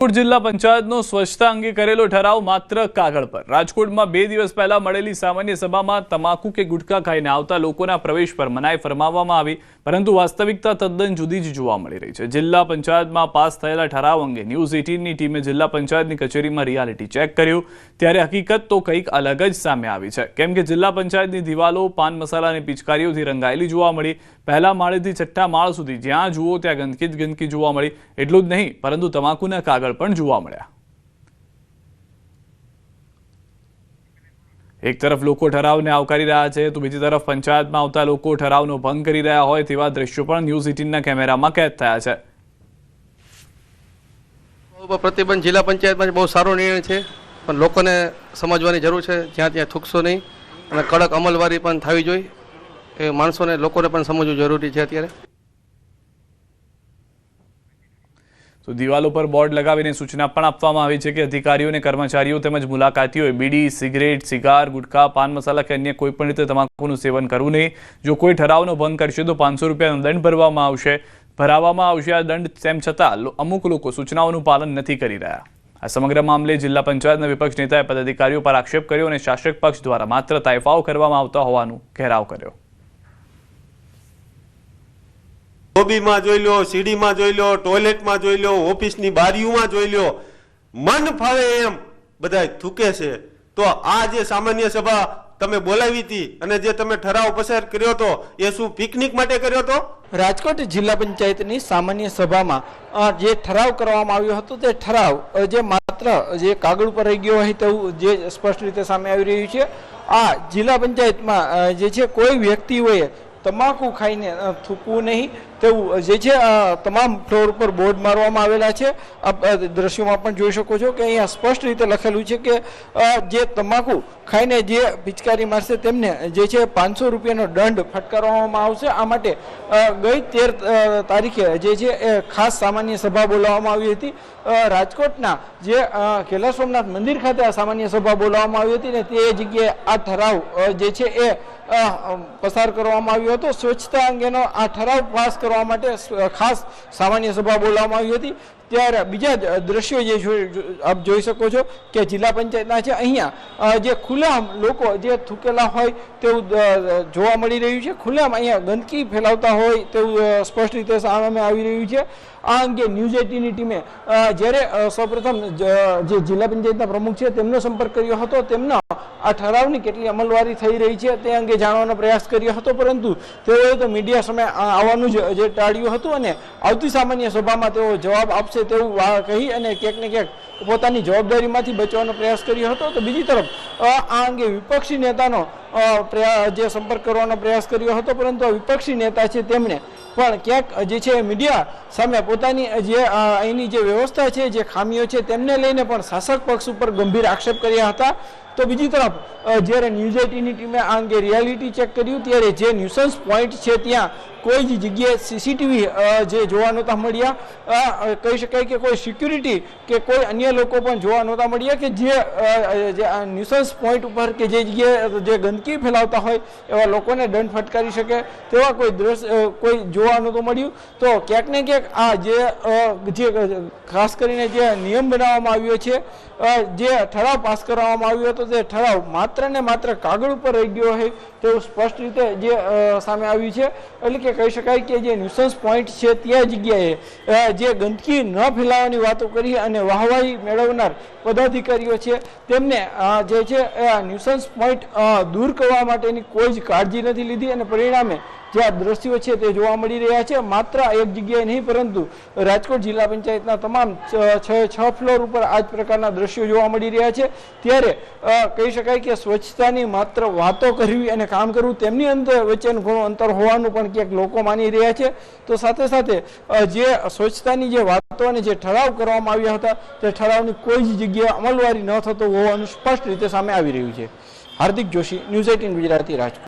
રાજકોટ જિલ્લા પંચાયતનો સ્વચ્છતા અંગે કરેલો ઠરાવ માત્ર કાગળ પર। રાજકોટમાં 2 દિવસ પહેલા મળેલી સામાન્ય સભામાં તમાકુ કે ગુટખા ખાઈને આવતા લોકોના પ્રવેશ પર મનાઈ ફરમાવવામાં આવી, પરંતુ વાસ્તવિકતા તદ્દન જુદી જ જોવા મળી રહી છે। જિલ્લા પંચાયતમાં પાસ થયેલા ઠરાવ અંગે ન્યૂઝ 18ની ટીમે જિલ્લા પંચાયતની કચેરીમાં રિયાલિટી ચેક કર્યું, ત્યારે હકીકત તો કંઈક અલગ જ સામે આવી છે। કેમ કે જિલ્લા પંચાયતની દિવાલો પાન મસાલાની પિચકારીઓથી રંગાયેલી જોવા મળી। પહેલા માળેથી છઠ્ઠા માળ સુધી જ્યાં જુઓ ત્યાં ગંદકી જ ગંદકી જોવા મળી। એટલું જ નહીં, પરંતુ તમાકુના કાગળ પણ જોવા મળ્યા। એક તરફ લોકો ઠરાવને આવકારી રહ્યા છે, તો બીજી તરફ પંચાયતમાં આવતા લોકો ઠરાવનો ભંગ કરી રહ્યા હોય તેવા દ્રશ્યો પણ ન્યૂઝ 18ના કેમેરામાં કેદ થયા છે। પ્રતિબંધ જિલ્લા પંચાયતમાં બહુ સારો નિર્ણય છે, પણ લોકોને સમજવાની જરૂર છે। જ્યાં ત્યાં થૂકશો નહીં અને કડક અમલવારી પણ થવી જોઈએ, એ માણસોને લોકોને પણ સમજવું જરૂરી છે। અત્યારે તો દિવાલો પર બોર્ડ લગાવીને સૂચના પણ આપવામાં આવી છે કે અધિકારીઓ અને કર્મચારીઓ તેમજ મુલાકાતીઓએ બીડી, સિગરેટ, સિગાર, ગુટખા, પાન મસાલા કે અન્ય કોઈપણ રીતે તમાકુનું સેવન કરવું નહીં। જો કોઈ ઠરાવનો ભંગ કરશે તો 500 રૂપિયાનો દંડ ભરવામાં આવશે। આ દંડ તેમ છતાં અમુક લોકો સૂચનાઓનું પાલન નથી કરી રહ્યા। આ સમગ્ર મામલે જિલ્લા પંચાયતના વિપક્ષ નેતાએ પદાધિકારીઓ પર આક્ષેપ કર્યો અને શાસક પક્ષ દ્વારા માત્ર તાઇફાઓ કરવામાં આવતા હોવાનું ઘેરાવ કર્યો। લોબીમાં જોઈ લો, સીડીમાં જોઈ લો, ટોયલેટમાં જોઈ લો, ઓફિસની બારીઓમાં જોઈ લો, મન ફાવે એમ બધા થૂકે છે। તો આ જે સામાન્ય સભા તમે બોલાવી હતી અને જે તમે ઠરાવ પસાર કર્યો હતો, એ શું પિકનિક માટે કર્યો હતો? રાજકોટ જિલ્લા પંચાયતની સામાન્ય સભામાં જે ઠરાવ કરવામાં આવ્યો હતો તે ઠરાવ જે માત્ર જે કાગળ ઉપર રહી ગયો હોય તેવું જે સ્પષ્ટ રીતે સામે આવી રહ્યું છે। આ જિલ્લા પંચાયતમાં જે છે કોઈ વ્યક્તિઓએ તમાકુ ખાઈને થૂકવું નહીં તેવું જે છે તમામ ફ્લોર પર બોર્ડ મારવામાં આવેલા છે। આપ દ્રશ્યોમાં પણ જોઈ શકો છો કે અહીંયા સ્પષ્ટ રીતે લખેલું છે કે જે તમાકુ ખાઈને જે પિચકારી મારશે તેમને જે છે 500 રૂપિયાનો દંડ ફટકારવામાં આવશે। આ માટે ગઈ 13 તારીખે જે છે એ ખાસ સામાન્ય સભા બોલાવવામાં આવી હતી। રાજકોટના જે કેલા સોમનાથ મંદિર ખાતે આ સામાન્ય સભા બોલાવવામાં આવી હતી ને તે જગ્યાએ આ ઠરાવ જે છે એ પસાર કરવામાં આવ્યો હતો। સ્વચ્છતા અંગેનો આ ઠરાવ પાસ કરવા માટે ખાસ સામાન્ય સભા બોલાવવામાં આવી હતી। ત્યારે બીજા દ્રશ્યો જે આપ જોઈ શકો છો કે જિલ્લા પંચાયતના છે, અહીંયા જે ખુલ્લેઆમ લોકો જે થૂકેલા હોય તેવું જોવા મળી રહ્યું છે। ખુલ્લેઆમ અહીંયા ગંદકી ફેલાવતા હોય તેવું સ્પષ્ટ રીતે સામે આવી રહ્યું છે। આ અંગે ન્યૂઝ 18ની ટીમે જ્યારે સૌપ્રથમ જે જિલ્લા પંચાયતના પ્રમુખ છે તેમનો સંપર્ક કર્યો હતો, તેમનો આ ઠરાવની કેટલી અમલવારી થઈ રહી છે તે અંગે જાણવાનો પ્રયાસ કર્યો હતો, પરંતુ તેઓએ તો મીડિયા સામે આવવાનું જે ટાળ્યું હતું અને આવતી સામાન્ય સભામાં તેઓ જવાબ આપશે તેવું કહી અને ક્યાંક ને ક્યાંક પોતાની જવાબદારીમાંથી બચવાનો પ્રયાસ કર્યો હતો। તો બીજી તરફ આ અંગે વિપક્ષી નેતાનો જે સંપર્ક કરવાનો પ્રયાસ કર્યો હતો, પરંતુ વિપક્ષી નેતા છે તેમણે પણ ક્યાંક જે છે મીડિયા સામે પોતાની જે અહીંની જે વ્યવસ્થા છે, જે ખામીઓ છે તેમને લઈને પણ શાસક પક્ષ ઉપર ગંભીર આક્ષેપ કર્યા હતા। તો બીજી તરફ જ્યારે ન્યૂઝ 18ની ટીમે આ અંગે રિયાલિટી ચેક કર્યું ત્યારે જે ન્યુસન્સ પોઈન્ટ છે ત્યાં કોઈ જ જગ્યાએ સીસીટીવી જે જોવા નહોતા મળ્યા। કહી શકાય કે કોઈ સિક્યુરિટી કે કોઈ અન્ય લોકો પણ જોવા નહોતા મળ્યા કે જે ન્યુસન્સ પોઈન્ટ ઉપર કે જે જગ્યાએ જે ગંદકી ફેલાવતા હોય એવા લોકોને દંડ ફટકારી શકે તેવા કોઈ દ્રશ્ય કોઈ જોવા નહોતું મળ્યું। તો ક્યાંક ને ક્યાંક આ જે ખાસ કરીને જે નિયમ બનાવવામાં આવ્યો છે, જે ઠરાવ પાસ કરવામાં આવ્યો હતો, તે ઠરાવ માત્ર ને માત્ર કાગળ ઉપર રહી ગયો હોય તેવું સ્પષ્ટ રીતે જે સામે આવ્યું છે। એટલે કે કહી શકાય કે જે ન્યુસન્સ પોઈન્ટ છે ત્યાં જગ્યાએ જે ગંદકી ન ફેલાવવાની વાતો કરી અને વાહવાહી મેળવનાર પદાધિકારીઓ છે તેમને જે છે ન્યુસન્સ પોઈન્ટ દૂર કરવા માટેની કોઈ જ કાળજી નથી લીધી અને પરિણામે જે આ દ્રશ્યો છે તે જોવા મળી રહ્યા છે। માત્ર એક જગ્યાએ નહીં, પરંતુ રાજકોટ જિલ્લા પંચાયતના તમામ 6 ફ્લોર ઉપર આ જ પ્રકારના દ્રશ્યો જોવા મળી રહ્યા છે। ત્યારે કહી શકાય કે સ્વચ્છતાની માત્ર વાતો કરવી અને કામ કરવું તેમની વચ્ચેનું ઘણું અંતર હોવાનું પણ ક્યાંક લોકો માની રહ્યા છે। તો સાથે સાથે જે સ્વચ્છતાની જે વાતો અને જે ઠરાવ કરવામાં આવ્યા હતા તે ઠરાવની કોઈ જ જગ્યાએ અમલવારી ન થતો હોવાનું સ્પષ્ટ રીતે સામે આવી રહ્યું છે। હાર્દિક જોશી, ન્યૂઝ 18 ગુજરાતી, રાજકોટ।